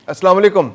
अस्सलाम वालेकुम।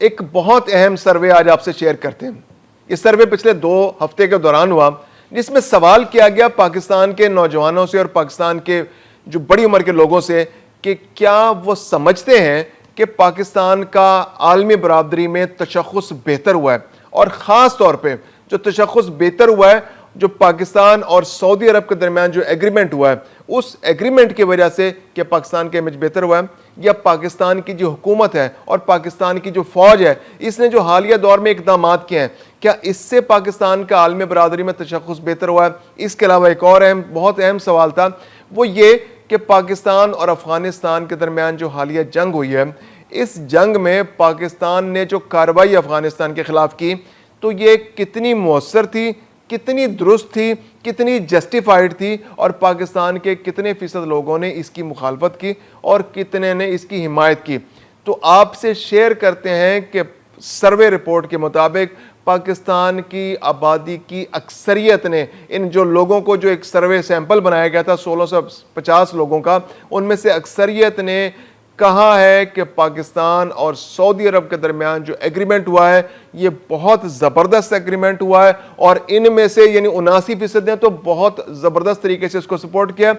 एक बहुत अहम सर्वे आज आपसे शेयर करते हैं। इस सर्वे पिछले 2 हफ्ते के दौरान हुआ, जिसमें सवाल किया गया पाकिस्तान के नौजवानों से और पाकिस्तान के जो बड़ी उम्र के लोगों से कि क्या वो समझते हैं कि पाकिस्तान का आलमी बरादरी में तशख़्ख़ुस बेहतर हुआ है, और ख़ास तौर पे जो तशख़्ख़ुस बेहतर हुआ है जो पाकिस्तान और सऊदी अरब के दरमियान जो एग्रीमेंट हुआ है, उस एग्रीमेंट की वजह से क्या पाकिस्तान का इमेज बेहतर हुआ है, या पाकिस्तान की जो हुकूमत है और पाकिस्तान की जो फौज है इसने जो हालिया दौर में इकदाम किए हैं, क्या इससे पाकिस्तान का आलमी बरादरी में तशख़्ख़ुस बेहतर हुआ है। इसके अलावा एक और बहुत अहम सवाल था, वो ये कि पाकिस्तान और अफगानिस्तान के दरमियान जो हालिया जंग हुई है, इस जंग में पाकिस्तान ने जो कार्रवाई अफगानिस्तान के खिलाफ की, तो ये कितनी मौसर थी, कितनी दुरुस्त थी, कितनी जस्टिफाइड थी, और पाकिस्तान के कितने फीसद लोगों ने इसकी मुखालफत की और कितने ने इसकी हिमायत की। तो आपसे शेयर करते हैं कि सर्वे रिपोर्ट के मुताबिक पाकिस्तान की आबादी की अक्सरियत ने, इन जो लोगों को जो एक सर्वे सैंपल बनाया गया था 1650 लोगों का, उनमें से अक्सरियत ने कहा है कि पाकिस्तान और सऊदी अरब के दरमियान जो एग्रीमेंट हुआ है ये बहुत ज़बरदस्त एग्रीमेंट हुआ है, और इनमें से यानी 79% ने तो बहुत ज़बरदस्त तरीके से इसको सपोर्ट किया,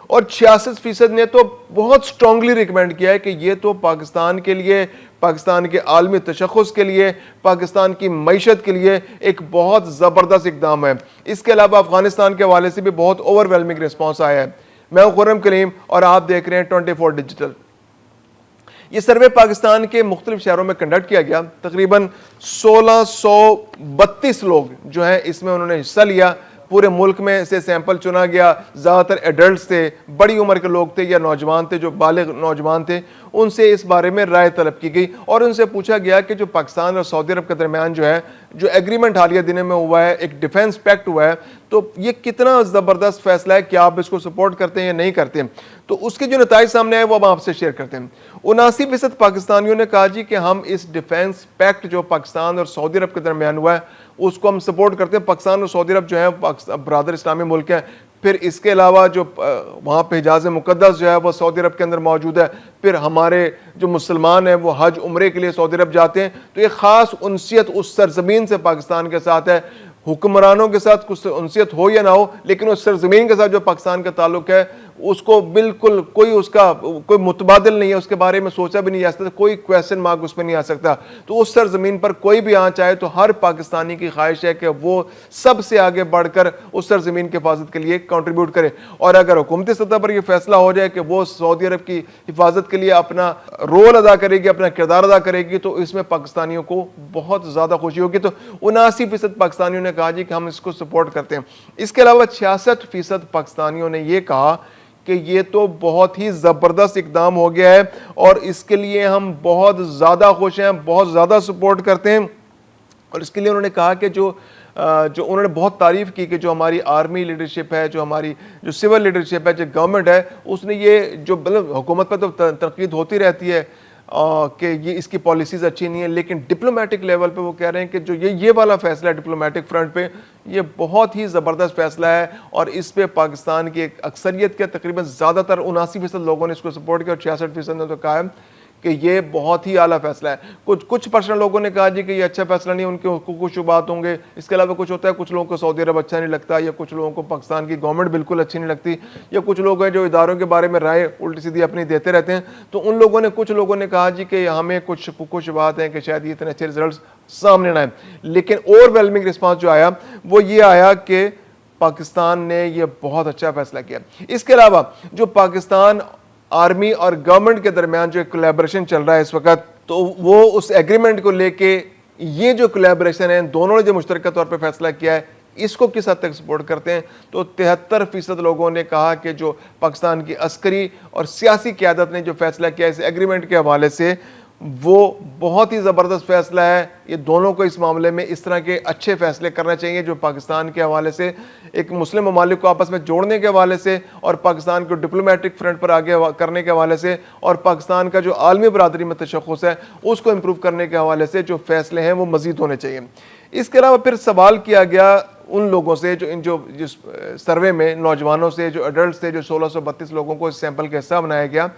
और 66% ने तो बहुत स्ट्रांगली रिकमेंड किया है कि ये तो पाकिस्तान के लिए, पाकिस्तान के आलमी तशख़्ख़ुस के लिए, पाकिस्तान की मईशत के लिए एक बहुत ज़बरदस्त इक़दाम है। इसके अलावा अफगानिस्तान के हवाले से भी बहुत ओवरवेलमिंग रिस्पॉन्स आया है। मैं हूं खुर्रम कलीम और आप देख रहे हैं 24 डिजिटल। ये सर्वे पाकिस्तान के मुख्तलिफ शहरों में कंडक्ट किया गया। तकरीबन 1632 लोग जो हैं इसमें उन्होंने हिस्सा लिया। पूरे मुल्क में से सैंपल चुना गया। ज़्यादातर एडल्ट थे, बड़ी उम्र के लोग थे या नौजवान थे, जो बालिग नौजवान थे, उनसे इस बारे में राय तलब की गई और उनसे पूछा गया कि जो पाकिस्तान और सऊदी अरब के दरमियान जो है जो एग्रीमेंट हालिया दिनों में हुआ है, एक डिफेंस पैक्ट हुआ है, तो ये कितना ज़बरदस्त फैसला है, क्या आप इसको सपोर्ट करते हैं या नहीं करते हैं। तो उसके जो नतीजे सामने आए वो हम आपसे शेयर करते हैं। 79% पाकिस्तानियों ने कहा जी कि हम इस डिफेंस पैक्ट जो पाकिस्तान और सऊदी अरब के दरमियान हुआ है उसको हम सपोर्ट करते हैं। पाकिस्तान और सऊदी अरब जो है ब्रादर इस्लामी मुल्क हैं। फिर इसके अलावा जो वहाँ पे हिजाज़ मुक़द्दस जो है वो सऊदी अरब के अंदर मौजूद है। फिर हमारे जो मुसलमान हैं वो हज उम्रे के लिए सऊदी अरब जाते हैं। तो ये ख़ास उनसियत उस सरज़मीन से पाकिस्तान के साथ है। हुक्मरानों के साथ कुछ उनसियत हो या ना हो, लेकिन उस सरज़मीन के साथ जो पाकिस्तान का ताल्लुक है उसको बिल्कुल कोई उसका कोई मुतबादिल नहीं है, उसके बारे में सोचा भी नहीं जा सकता, कोई क्वेश्चन मार्क उस पर नहीं आ सकता। तो उस सरज़मीन पर कोई भी आना चाहे तो हर पाकिस्तानी की ख्वाहिश है कि वो सबसे आगे बढ़कर उस सरज़मीन की हिफाजत के लिए कंट्रीब्यूट करे। और अगर हुकूमती सतह पर यह फैसला हो जाए कि वो सऊदी अरब की हिफाजत के लिए अपना रोल अदा करेगी, अपना किरदार अदा करेगी, तो इसमें पाकिस्तानियों को बहुत ज़्यादा खुशी होगी। तो 79% पाकिस्तानियों ने कहा जी कि हम इसको सपोर्ट करते हैं। इसके अलावा 66% पाकिस्तानियों ने यह कहा कि ये तो बहुत ही ज़बरदस्त इक़दाम हो गया है और इसके लिए हम बहुत ज़्यादा खुश हैं, बहुत ज़्यादा सपोर्ट करते हैं। और इसके लिए उन्होंने कहा कि जो उन्होंने बहुत तारीफ़ की कि जो हमारी आर्मी लीडरशिप है, जो हमारी जो सिविल लीडरशिप है, जो गवर्नमेंट है, उसने ये जो मतलब हुकूमत पर तो तनकीद होती रहती है कि ये इसकी पॉलिसीज़ अच्छी नहीं है, लेकिन डिप्लोमेटिक लेवल पे वो कह रहे हैं कि जो ये वाला फ़ैसला है डिप्लोमेटिक फ्रंट पे, ये बहुत ही ज़बरदस्त फ़ैसला है और इस पे पाकिस्तान की एक अक्सरियत के तकरीबन ज़्यादातर 79% लोगों ने इसको सपोर्ट किया और 66% ने तो कहा है कि ये बहुत ही आला फैसला है। कुछ परसेंट लोगों ने कहा जी कि ये अच्छा फैसला नहीं, उनके कुछ शुबात होंगे। इसके अलावा कुछ होता है, कुछ लोगों को सऊदी अरब अच्छा नहीं लगता, या कुछ लोगों को पाकिस्तान की गवर्नमेंट बिल्कुल अच्छी नहीं लगती, या कुछ लोग हैं जो इदारों के बारे में राय उल्टी सीधी अपनी देते रहते हैं। तो उन लोगों ने कुछ लोगों ने कहा जी कि हमें कुछ शुबात हैं कि शायद ये इतने अच्छे रिजल्ट सामने ना आए। लेकिन ओवरवेलमिंग रिस्पॉन्स जो आया वो ये आया कि पाकिस्तान ने यह बहुत अच्छा फैसला किया। इसके अलावा जो पाकिस्तान आर्मी और गवर्नमेंट के दरमियान जो कोलैबोरेशन चल रहा है इस वक्त, तो वो उस एग्रीमेंट को लेके ये जो कोलैबोरेशन है दोनों ने जो मुश्तरका तौर पे फैसला किया है इसको किस हद तक सपोर्ट करते हैं। तो 73% लोगों ने कहा कि जो पाकिस्तान की अस्करी और सियासी क़यादत ने जो फैसला किया इस एग्रीमेंट के हवाले से वो बहुत ही ज़बरदस्त फ़ैसला है। ये दोनों को इस मामले में इस तरह के अच्छे फ़ैसले करना चाहिए जो पाकिस्तान के हवाले से, एक मुस्लिम ममालिक को आपस में जोड़ने के हवाले से, और पाकिस्तान को डिप्लोमेटिक फ्रंट पर आगे करने के हवाले से, और पाकिस्तान का जो आलमी बरादरी में तशख़्ख़ुस है उसको इम्प्रूव करने के हवाले से जो फ़ैसले हैं वो मज़ीद होने चाहिए। इसके अलावा फिर सवाल किया गया उन लोगों से जो जिस सर्वे में नौजवानों से, जो एडल्ट थे, जो 1632 लोगों को इस सैंपल का हिस्सा बनाया गया,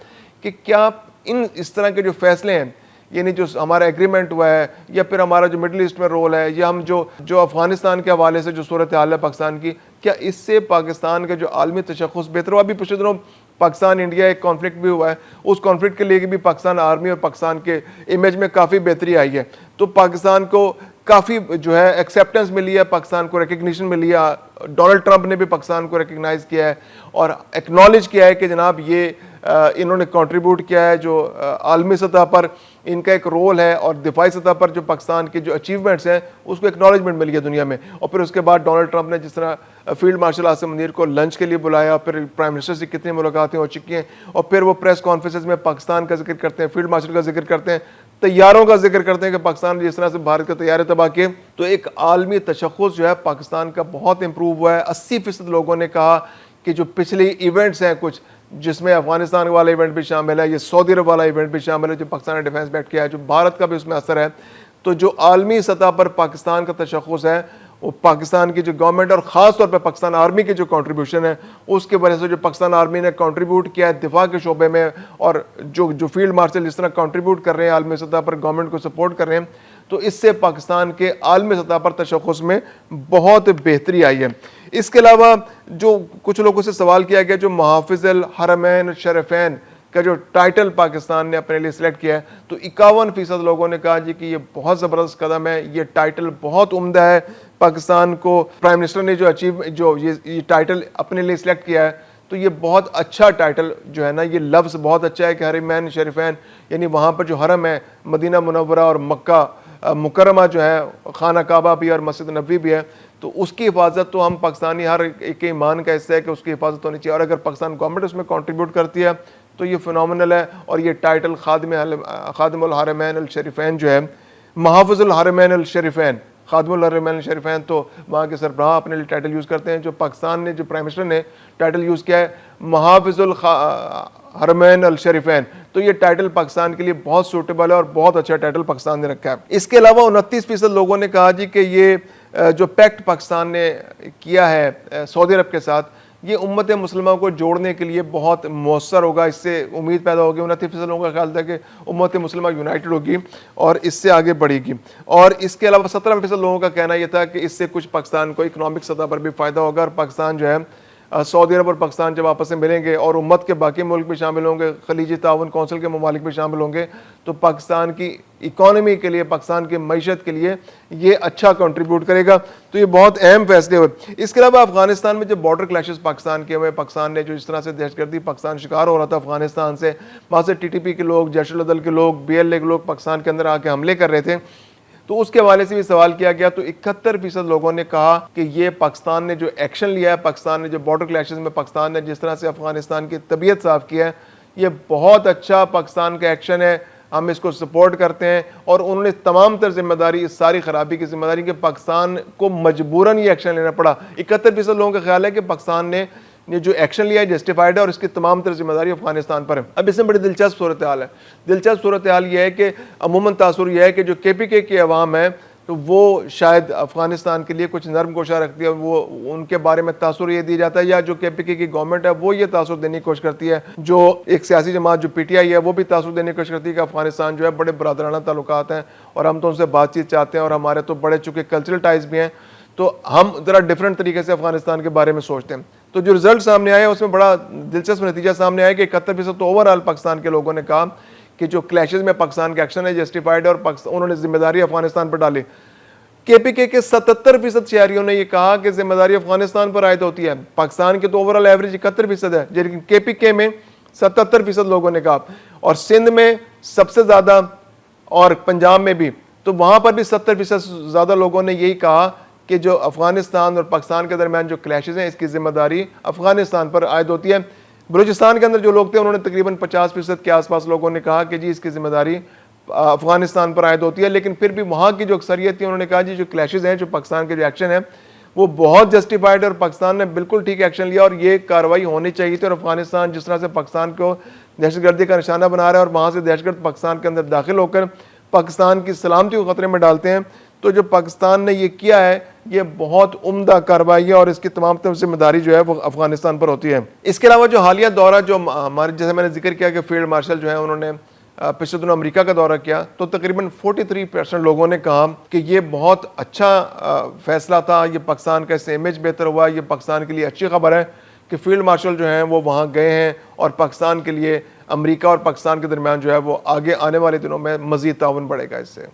कि क्या इन इस तरह के जो फैसले हैं यानी जो हमारा एग्रीमेंट हुआ है या फिर हमारा जो मिडिल ईस्ट में रोल है या हम जो अफगानिस्तान के हवाले से जो सूरत हाल है पाकिस्तान की, क्या इससे पाकिस्तान का जो आलमी तशख़्ख़ुस बेहतर हुआ? अभी पिछले दिनों पाकिस्तान इंडिया एक कॉन्फ्लिक्ट भी हुआ है, उस कॉन्फ्लिक्ट के लिए भी पाकिस्तान आर्मी और पाकिस्तान के इमेज में काफ़ी बेहतरी आई है। तो पाकिस्तान को काफ़ी जो है एक्सेप्टेंस मिली है, पाकिस्तान को रिकग्निशन मिली है। डोनाल्ड ट्रंप ने भी पाकिस्तान को रिकग्नाइज किया है और एक्नॉलेज किया है कि जनाब ये इन्होंने कंट्रीब्यूट किया है, जो आलमी सतह पर इनका एक रोल है और दिफाई सतह पर जो पाकिस्तान के जो अचीवमेंट्स हैं उसको एक्नॉलेजमेंट मिल गया दुनिया में। और फिर उसके बाद डोनाल्ड ट्रंप ने जिस तरह फील्ड मार्शल आसिम मुनीर को लंच के लिए बुलाया, फिर प्राइम मिनिस्टर से कितनी मुलाकातें हो चुकी हैं, और फिर वो प्रेस कॉन्फ्रेंसेस में पाकिस्तान का जिक्र करते हैं, फील्ड मार्शल का जिक्र करते हैं, तैयारों का जिक्र करते हैं कि पाकिस्तान ने जिस तरह से भारत के तैयारे तबाह किए। तो एक आलमी तशख़्ख़ुस जो है पाकिस्तान का बहुत इंप्रूव हुआ है। 80% लोगों ने कहा कि जो पिछले इवेंट्स हैं कुछ, जिसमें अफगानिस्तान वाला इवेंट भी शामिल है, ये सऊदी अरब वाला इवेंट भी शामिल है जो पाकिस्तान ने डिफेंस बैठ किया है, जो भारत का भी उसमें असर है, तो जो आलमी सतह पर पाकिस्तान का तशख़्ख़ुस है वो पाकिस्तान की जो गवर्नमेंट और ख़ास तौर पर पाकिस्तान आर्मी की जो कंट्रीब्यूशन है उसके वजह से जो पाकिस्तान आर्मी ने कंट्रीब्यूट किया है दिफा के शोबे में, और जो फील्ड मार्शल जिस तरह कंट्रीब्यूट कर रहे हैं आलमी सतह पर, गवर्नमेंट को सपोर्ट कर रहे हैं, तो इससे पाकिस्तान के आलमी सतह पर तशख़्ख़ुस में बहुत बेहतरी आई है। इसके अलावा जो कुछ लोगों से सवाल किया गया, जो मुहाफ़िज़ुल हरमैन शरीफ़ैन का जो टाइटल पाकिस्तान ने अपने लिए सिलेक्ट किया है, तो 51% लोगों ने कहा जी कि ये बहुत ज़बरदस्त कदम है, ये टाइटल बहुत उम्दा है। पाकिस्तान को प्राइम मिनिस्टर ने जो ये टाइटल अपने लिए सिलेक्ट किया है, तो ये बहुत अच्छा टाइटल जो है ना, ये लफ्ज़ बहुत अच्छा है कि हरमैन शरीफ़ैन, यानी वहाँ पर जो हरम है, मदीना मुनव्वरा और मक्का मुकरमा जो है, खाना काबा भी और मस्जिद नबवी भी है, तो उसकी हिफाजत तो हम पाकिस्तानी हर एक के ईमान का हिस्सा है कि उसकी हिफाजत होनी चाहिए। और अगर पाकिस्तान गवर्नमेंट उसमें कंट्रीब्यूट करती है तो ये फिनोमिनल है। और ये टाइटल खादिमुल हरमैन अल शरीफ़ैन जो है, मुहाफ़िज़ुल हरमैन अल शरीफ़ैन, खादिमुल हरमैन अल शरीफ़ैन, तो वहाँ के सरबराह अपने लिए टाइटल यूज़ करते हैं। जो पाकिस्तान ने, जो प्राइम मिनिस्टर ने टाइटल यूज़ किया है मुहाफ़िज़ुल हरमैन अल शरीफ़ैन, तो ये टाइटल पाकिस्तान के लिए बहुत सूटेबल है और बहुत अच्छा टाइटल पाकिस्तान ने रखा है। इसके अलावा 29% लोगों ने कहा जी कि ये जो पैक्ट पाकिस्तान ने किया है सऊदी अरब के साथ, ये उम्मत मुसलमा को जोड़ने के लिए बहुत मौसर होगा, इससे उम्मीद पैदा होगी। 29% लोगों का ख्याल था कि उम्मत मुसलमा यूनाइटेड होगी और इससे आगे बढ़ेगी। और इसके अलावा 17% लोगों का कहना यह था कि इससे कुछ पाकिस्तान को इकनॉमिक सतह पर भी फ़ायदा होगा, और पाकिस्तान जो है सऊदी अरब और पाकिस्तान जब आपस में मिलेंगे और उम्मत के बाकी मुल्क भी शामिल होंगे, खलीजी ताउन कौंसिल के ममालिक भी शामिल होंगे, तो पाकिस्तान की इकॉनमी के लिए, पाकिस्तान की मईशत के लिए ये अच्छा कंट्रीब्यूट करेगा। तो ये बहुत अहम फैसले हुए। इसके अलावा अफगानिस्तान में जो बॉर्डर क्लैशेस पाकिस्तान के हुए, पाकिस्तान ने जो इस तरह से दहशतगर्दी पाकिस्तान शिकार हो रहा था अफगानिस्तान से, वहाँ से TTP के लोग, जैश-उल-अदल के लोग, BLA के लोग पाकिस्तान के अंदर आके हमले कर रहे थे, तो उसके हवाले से भी सवाल किया गया। तो 71% लोगों ने कहा कि ये पाकिस्तान ने जो एक्शन लिया है, पाकिस्तान ने जो बॉर्डर क्लैशेस में पाकिस्तान ने जिस तरह से अफगानिस्तान की तबीयत साफ किया है, ये बहुत अच्छा पाकिस्तान का एक्शन है, हम इसको सपोर्ट करते हैं। और उन्होंने तमाम तर जिम्मेदारी, इस सारी खराबी की जिम्मेदारी कि पाकिस्तान को मजबूरन ये एक्शन लेना पड़ा। 71% लोगों का ख्याल है कि पाकिस्तान ने जो एक्शन लिया है जस्टिफाइड है और इसकी तमाम तरह जिम्मेदारी अफगानिस्तान पर है। अब इसमें बड़ी दिलचस्प सूरत हाल है। दिलचस्प सूरत हाल यह है कि अमूमन तासुर यह है कि जो KPK की अवाम है, तो वो शायद अफगानिस्तान के लिए कुछ नरम कोशा रखती है, वो उनके बारे में तासुर ये दिया जाता है, या जो KPK की गवर्नमेंट है वो ये तासुर देने की कोशिश करती है, जो एक सियासी जमात जो PTI है वो भी तासुर देने की कोशिश करती है कि अफगानिस्तान जो है बड़े बरादराना ताल्लुकात हैं और हम तो उनसे बातचीत चाहते हैं और हमारे तो बड़े चुके कल्चरल टाइज भी हैं, तो हम ज़रा डिफरेंट तरीके से अफगानिस्तान के बारे में सोचते हैं। तो जो रिजल्ट सामने आया उसमें बड़ा दिलचस्प नतीजा सामने आया कि 71% तो ओवरऑल पाकिस्तान के लोगों ने कहा कि जो क्लैशेस में पाकिस्तान का एक्शन है जस्टिफाइड है और उन्होंने जिम्मेदारी अफगानिस्तान पर डाली। KPK के 77% शहरियों ने यह कहा कि जिम्मेदारी अफगानिस्तान पर आयद होती है। पाकिस्तान के तो ओवरऑल एवरेज 71% है, लेकिन KPK में 77% लोगों ने कहा, और सिंध में सबसे ज़्यादा और पंजाब में भी, तो वहाँ पर भी 70% ज़्यादा लोगों ने यही कहा कि जो अफगानिस्तान और पाकिस्तान के दरमियान जो क्लैशेस हैं इसकी जिम्मेदारी अफगानिस्तान पर आयद होती है। बलूचिस्तान के अंदर जो लोग थे उन्होंने तकरीबन 50% के आसपास लोगों ने कहा कि जी इसकी जिम्मेदारी अफगानिस्तान पर आयद होती है, लेकिन फिर भी वहाँ की जो अक्सरियत थी उन्होंने कहा जी जो क्लैशेस हैं, जो पाकिस्तान के जो एक्शन है वो बहुत जस्टिफाइड है और पाकिस्तान ने बिल्कुल ठीक एक्शन लिया और ये कार्रवाई होनी चाहिए थी। और अफगानिस्तान जिस तरह से पाकिस्तान को दहशतगर्दी का निशाना बना रहा है और वहाँ से दहशतगर्द पाकिस्तान के अंदर दाखिल होकर पाकिस्तान की सलामती को खतरे में डालते हैं, तो जो पाकिस्तान ने ये किया है ये बहुत उम्दा कार्रवाई है और इसकी तमाम तरह जिम्मेदारी जो है वो अफगानिस्तान पर होती है। इसके अलावा जो हालिया दौरा जो हमारे, जैसे मैंने जिक्र किया कि फील्ड मार्शल जो है उन्होंने पिछले दिनों अमेरिका का दौरा किया तो तकरीबन 43% लोगों ने कहा कि ये बहुत अच्छा फैसला था, ये पाकिस्तान का इससे इमेज बेहतर हुआ, ये पाकिस्तान के लिए अच्छी खबर है कि फील्ड मार्शल जो हैं वो वहाँ गए हैं और पाकिस्तान के लिए अमेरिका और पाकिस्तान के दरमियान जो है वो आगे आने वाले दिनों में मज़ीद ताउन बढ़ेगा इससे।